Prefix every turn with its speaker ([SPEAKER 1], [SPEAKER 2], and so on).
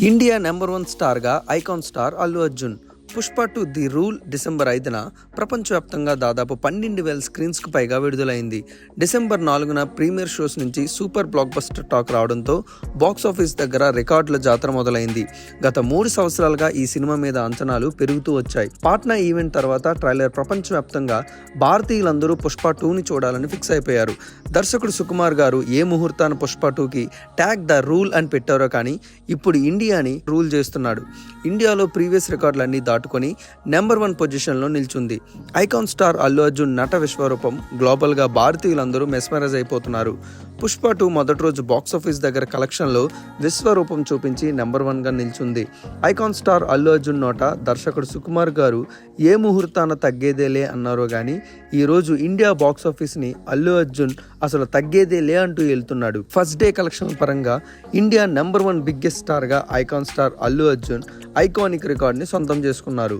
[SPEAKER 1] India number 1 స్టార్గా icon star Allu Arjun. Pushpa 2 the rule December 5న ప్రపంచవ్యాప్తంగా దాదాపు 12,000 స్క్రీన్స్కు పైగా విడుదలైంది. డిసెంబర్ 4న ప్రీమియర్ షోస్ నుంచి సూపర్ బ్లాక్ బస్టర్ టాక్ రావడంతో బాక్సాఫీస్ దగ్గర రికార్డుల జాతర మొదలైంది. గత 3 సంవత్సరాలుగా ఈ సినిమా మీద అంచనాలు పెరుగుతూ వచ్చాయి. పాట్నా ఈవెంట్ తర్వాత ట్రైలర్ ప్రపంచవ్యాప్తంగా భారతీయులందరూ పుష్ప 2ని చూడాలని ఫిక్స్ అయిపోయారు. దర్శకుడు సుకుమార్ గారు ఏ ముహూర్తాన పుష్ప 2కి ట్యాగ్ ద రూల్ అని పెట్టారో కానీ ఇప్పుడు ఇండియాని రూల్ చేస్తున్నాడు. ఇండియాలో ప్రీవియస్ రికార్డులన్నీ దాటుకొని నెంబర్ 1 పొజిషన్లో నిల్చుంది. ఐకాన్ స్టార్ అల్లు అర్జున్ నట విశ్వరూపం గ్లోబల్గా భారతీయులందరూ మెస్మరైజ్ అయిపోతున్నారు. పుష్ప 2 మొదటి రోజు బాక్సాఫీస్ దగ్గర కలెక్షన్లో విశ్వరూపం చూపించి నెంబర్ 1గా నిల్చుంది. ఐకాన్ స్టార్ అల్లు అర్జున్ నోట దర్శకుడు సుకుమార్ గారు ఏ ముహూర్తాన తగ్గేదేలే అన్నారో కానీ ఈరోజు ఇండియా బాక్సాఫీస్ని అల్లు అర్జున్ అసలు తగ్గేదేలే అంటూ వెళ్తున్నాడు. ఫస్ట్ డే కలెక్షన్ పరంగా ఇండియా నెంబర్ 1 బిగ్గెస్ట్ స్టార్గా icon star Allu Arjun iconic రికార్డ్ని సొంతం చేసుకున్నారు.